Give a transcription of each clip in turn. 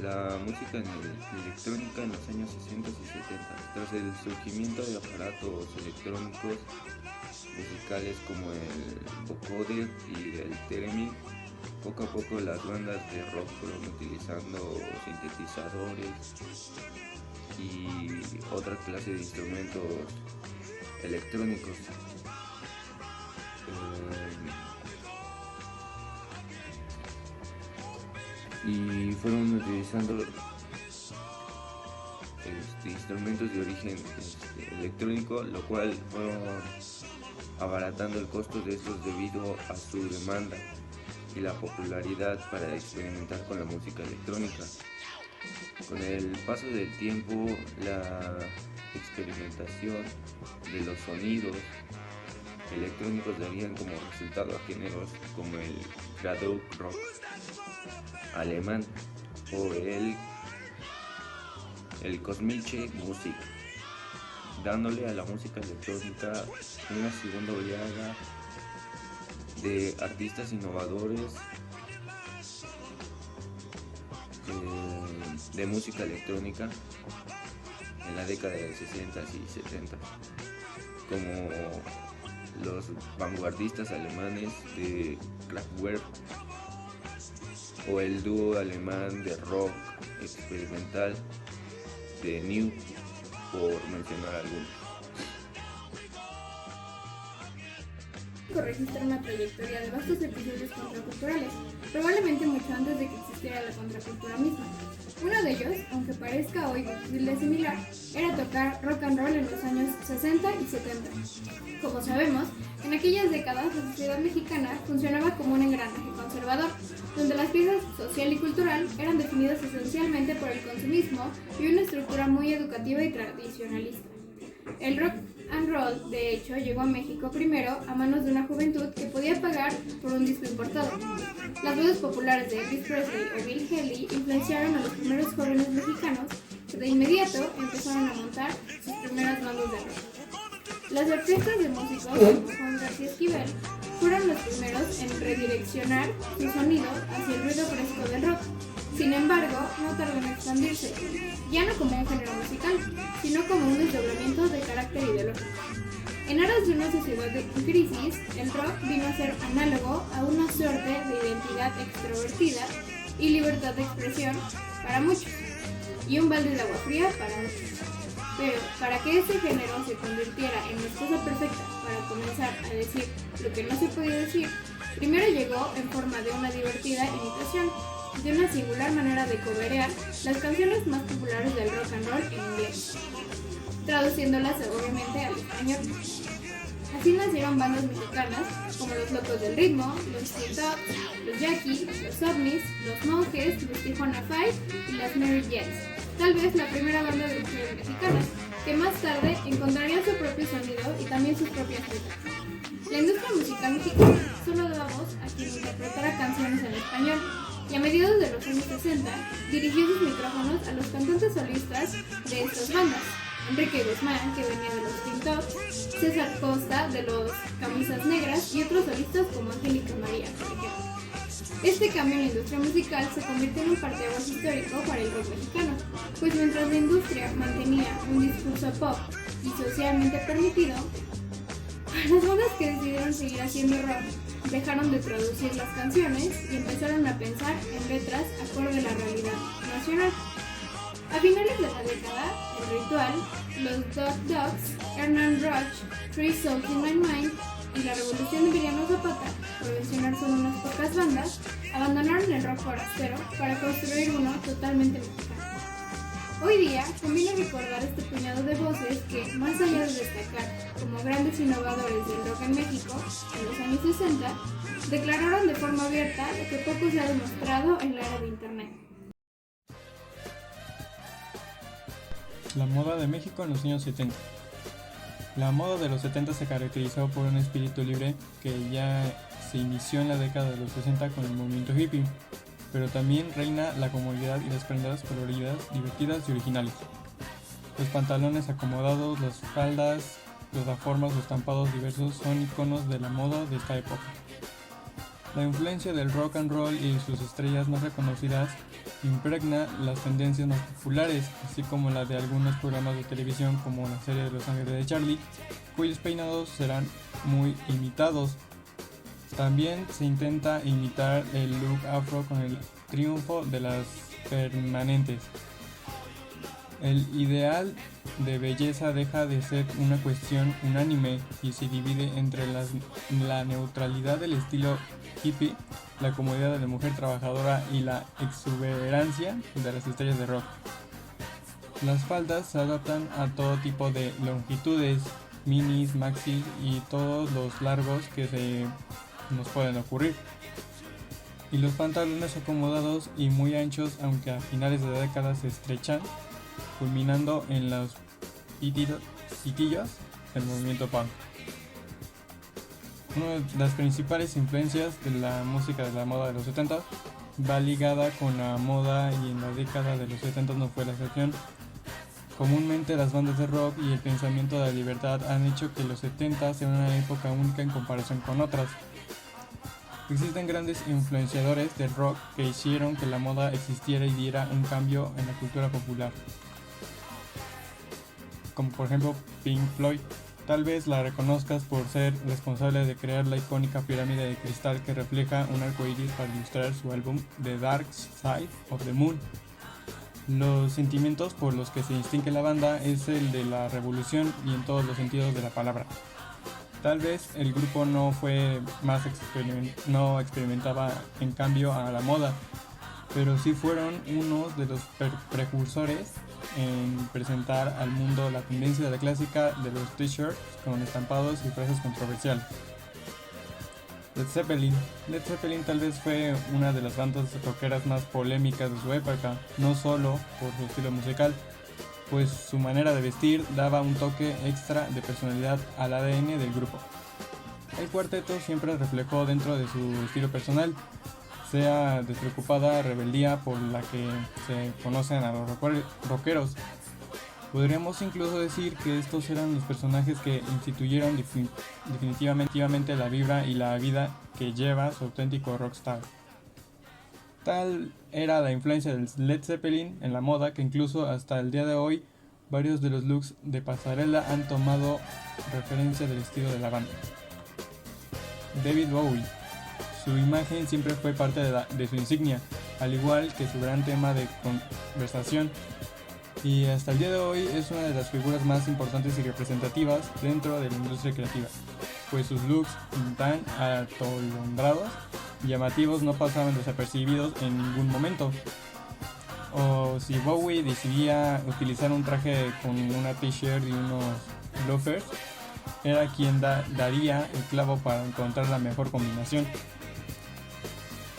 La música electrónica en los años 60 y 70, tras el surgimiento de aparatos electrónicos musicales como el vocoder y el theremin, poco a poco las bandas de rock fueron utilizando sintetizadores y otra clase de instrumentos electrónicos. Y fueron utilizando instrumentos de origen electrónico, lo cual fueron abaratando el costo de estos debido a su demanda y la popularidad para experimentar con la música electrónica. Con el paso del tiempo, la experimentación de los sonidos electrónicos darían como resultado a géneros como el Krautrock alemán o el Kosmische Musik, dándole a la música electrónica una segunda oleada de artistas innovadores de música electrónica en la década de 60 y 70, como los vanguardistas alemanes de Kraftwerk o el dúo alemán de rock experimental de New, por mencionar algunos. Registra una trayectoria de vastos episodios contraculturales, probablemente mucho antes de que existiera la contracultura misma. Uno de ellos, aunque parezca hoy difícil de asimilar, era tocar rock and roll en los años 60 y 70. Como sabemos, en aquellas décadas la sociedad mexicana funcionaba como un engranaje conservador, donde las piezas social y cultural eran definidas esencialmente por el consumismo y una estructura muy educativa y tradicionalista. El rock and roll, de hecho, llegó a México primero a manos de una juventud que podía pagar por un disco importado. Las voces populares de Elvis Presley o Bill Haley influenciaron a los primeros jóvenes mexicanos que de inmediato empezaron a montar sus primeras bandas de rock. Las orquestas de músicos como Juan García Esquivel fueron los primeros en redireccionar su sonido hacia el ruido fresco del rock. Sin embargo, no tardó en expandirse, ya no como un género musical, sino como un desdoblamiento de carácter ideológico. En aras de una sociedad en crisis, el rock vino a ser análogo a una suerte de identidad extrovertida y libertad de expresión para muchos, y un balde de agua fría para otros. Pero para que este género se convirtiera en la excusa perfecta para comenzar a decir lo que no se podía decir, primero llegó en forma de una divertida imitación, de una singular manera de coberear las canciones más populares del rock and roll en inglés, traduciéndolas obviamente al español. Así nacieron bandas mexicanas como Los Locos del Ritmo, Los Teen Tops, Los Jackie, Los OVNIs, Los Monjes, Los Tijuana Five y las Mary Jets, tal vez la primera banda de mujeres mexicanas, que más tarde encontraría su propio sonido y también sus propias letras. La industria musical mexicana solo daba voz a quien interpretara canciones en español, y a mediados de los años 60 dirigió sus micrófonos a los cantantes solistas de estas bandas: Enrique Guzmán, que venía de los Teen Tops, César Costa de los Camisas Negras y otros solistas como Angélica María, por ejemplo. Este cambio en la industria musical se convirtió en un parteaguas histórico para el rock mexicano, pues mientras la industria mantenía un discurso pop y socialmente permitido, las bandas que decidieron seguir haciendo rock dejaron de traducir las canciones y empezaron a pensar en letras acorde a la realidad nacional. A finales de la década, El Ritual, los Dog Dogs, Hernán Roch, Three Souls in My Mind y la Revolución de Emiliano Zapata, por mencionar solo unas pocas bandas, abandonaron el rock forastero para construir uno totalmente mexicano. Hoy día conviene recordar este puñado de voces que, más allá de destacar como grandes innovadores del rock en México en los años 60, declararon de forma abierta lo que poco se ha demostrado en la era de Internet. La moda de México en los años 70. La moda de los 70 se caracterizó por un espíritu libre que ya se inició en la década de los 60 con el movimiento hippie, pero también reina la comodidad y las prendas coloridas, divertidas y originales. Los pantalones acomodados, las faldas, las formas o estampados diversos son iconos de la moda de esta época. La influencia del rock and roll y sus estrellas más reconocidas impregna las tendencias más populares, así como la de algunos programas de televisión como la serie de Los Ángeles de Charlie, cuyos peinados serán muy imitados. También se intenta imitar el look afro con el triunfo de las permanentes. El ideal de belleza deja de ser una cuestión unánime y se divide entre la neutralidad del estilo hippie, la comodidad de la mujer trabajadora y la exuberancia de las estrellas de rock. Las faldas se adaptan a todo tipo de longitudes, minis, maxis y todos los largos que se nos pueden ocurrir. Y los pantalones acomodados y muy anchos, aunque a finales de la década se estrechan, culminando en los pitillos del movimiento punk. Una de las principales influencias de la música de la moda de los 70 va ligada con la moda y en la década de los 70 no fue la excepción. Comúnmente las bandas de rock y el pensamiento de la libertad han hecho que los 70 sean una época única en comparación con otras. Existen grandes influenciadores del rock que hicieron que la moda existiera y diera un cambio en la cultura popular, como por ejemplo Pink Floyd. Tal vez la reconozcas por ser responsable de crear la icónica pirámide de cristal que refleja un arco iris para ilustrar su álbum The Dark Side of the Moon. Los sentimientos por los que se distingue la banda es el de la revolución y en todos los sentidos de la palabra. Tal vez el grupo no experimentaba en cambio a la moda, pero sí fueron uno de los precursores en presentar al mundo la tendencia de la clásica de los t-shirts con estampados y frases controversiales. Led Zeppelin tal vez fue una de las bandas rockeras más polémicas de su época, no solo por su estilo musical, pues su manera de vestir daba un toque extra de personalidad al ADN del grupo. El cuarteto siempre reflejó dentro de su estilo personal, sea despreocupada rebeldía por la que se conocen a los rockeros. Podríamos incluso decir que estos eran los personajes que instituyeron definitivamente la vibra y la vida que lleva su auténtico rockstar. Tal era la influencia del Led Zeppelin en la moda que incluso hasta el día de hoy varios de los looks de pasarela han tomado referencia del estilo de la banda. David Bowie. Su imagen siempre fue parte de su insignia, al igual que su gran tema de conversación, y hasta el día de hoy es una de las figuras más importantes y representativas dentro de la industria creativa, pues sus looks tan atolondrados y llamativos no pasaban desapercibidos en ningún momento. O si Bowie decidía utilizar un traje con una t-shirt y unos loafers, era quien daría el clavo para encontrar la mejor combinación.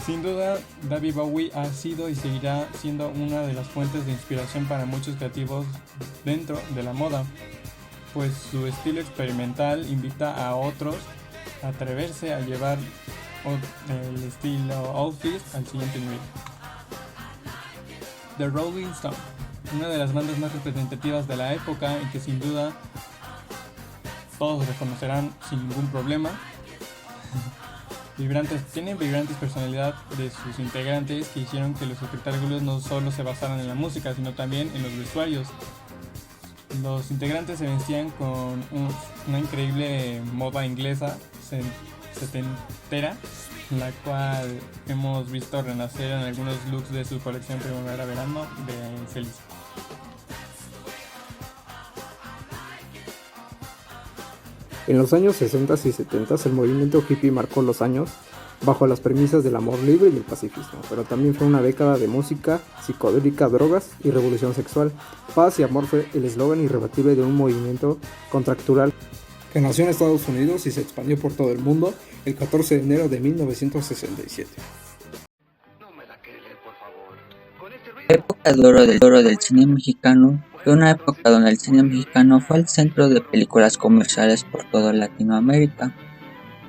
Sin duda, David Bowie ha sido y seguirá siendo una de las fuentes de inspiración para muchos creativos dentro de la moda, pues su estilo experimental invita a otros a atreverse a llevar el estilo outfit al siguiente nivel. The Rolling Stones, una de las bandas más representativas de la época y que sin duda todos reconocerán sin ningún problema. Tienen vibrantes personalidad de sus integrantes que hicieron que los espectáculos no solo se basaran en la música, sino también en los vestuarios. Los integrantes se vestían con una increíble moda inglesa setentera, la cual hemos visto renacer en algunos looks de su colección primavera-verano de Feliz. En los años 60 y 70 el movimiento hippie marcó los años bajo las premisas del amor libre y el pacifismo, pero también fue una década de música, psicodélica, drogas y revolución sexual. Paz y amor fue el eslogan irrebatible de un movimiento contracultural que nació en Estados Unidos y se expandió por todo el mundo el 14 de enero de 1967. La época de oro del cine mexicano fue una época donde el cine mexicano fue el centro de películas comerciales por toda Latinoamérica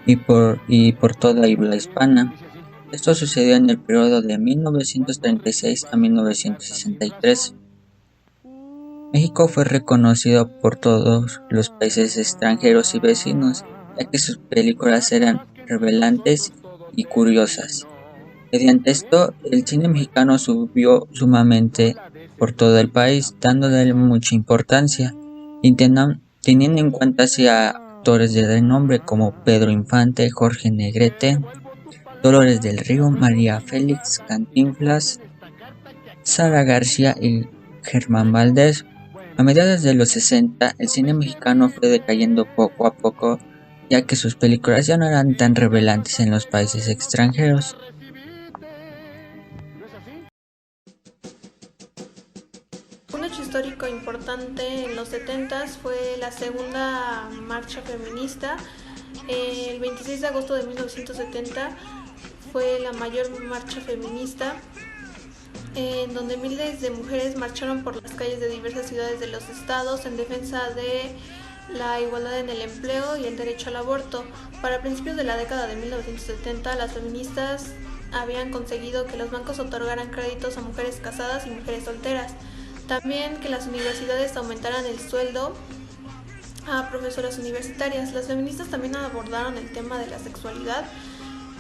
y por toda habla hispana. Esto sucedió en el periodo de 1936 a 1963. México fue reconocido por todos los países extranjeros y vecinos, ya que sus películas eran revelantes y curiosas. Mediante esto, el cine mexicano subió sumamente por todo el país, dándole mucha importancia, y teniendo en cuenta así a actores de renombre como Pedro Infante, Jorge Negrete, Dolores del Río, María Félix, Cantinflas, Sara García y Germán Valdés. A mediados de los 60, el cine mexicano fue decayendo poco a poco, ya que sus películas ya no eran tan revelantes en los países extranjeros. Un hecho histórico importante en los 70s fue la segunda marcha feminista. El 26 de agosto de 1970 fue la mayor marcha feminista, en donde miles de mujeres marcharon por las calles de diversas ciudades de los estados en defensa de la igualdad en el empleo y el derecho al aborto. Para principios de la década de 1970, las feministas habían conseguido que los bancos otorgaran créditos a mujeres casadas y mujeres solteras. También que las universidades aumentaran el sueldo a profesoras universitarias. Las feministas también abordaron el tema de la sexualidad.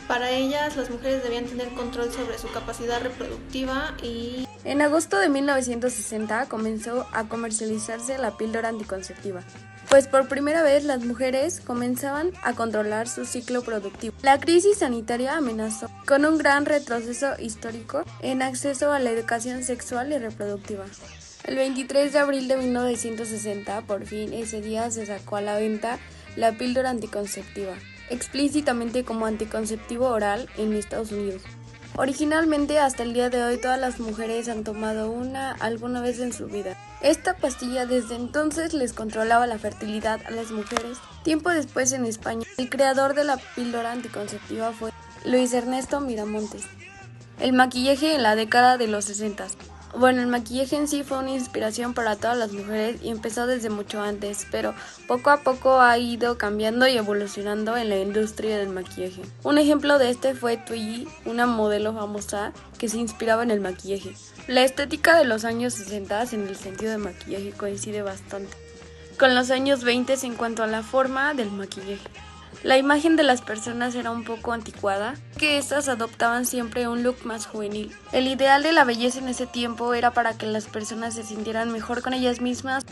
Para ellas, las mujeres debían tener control sobre su capacidad reproductiva y... En agosto de 1960 comenzó a comercializarse la píldora anticonceptiva, pues por primera vez las mujeres comenzaban a controlar su ciclo productivo. La crisis sanitaria amenazó con un gran retroceso histórico en acceso a la educación sexual y reproductiva. El 23 de abril de 1960, por fin ese día se sacó a la venta la píldora anticonceptiva, explícitamente como anticonceptivo oral en Estados Unidos. Originalmente, hasta el día de hoy, todas las mujeres han tomado una alguna vez en su vida. Esta pastilla desde entonces les controlaba la fertilidad a las mujeres. Tiempo después, en España, el creador de la píldora anticonceptiva fue Luis Ernesto Miramontes. El maquillaje en la década de los 60. Bueno, el maquillaje en sí fue una inspiración para todas las mujeres y empezó desde mucho antes, pero poco a poco ha ido cambiando y evolucionando en la industria del maquillaje. Un ejemplo de este fue Twiggy, una modelo famosa que se inspiraba en el maquillaje. La estética de los años 60 en el sentido de maquillaje coincide bastante con los años 20 en cuanto a la forma del maquillaje. La imagen de las personas era un poco anticuada, que estas adoptaban siempre un look más juvenil. El ideal de la belleza en ese tiempo era para que las personas se sintieran mejor con ellas mismas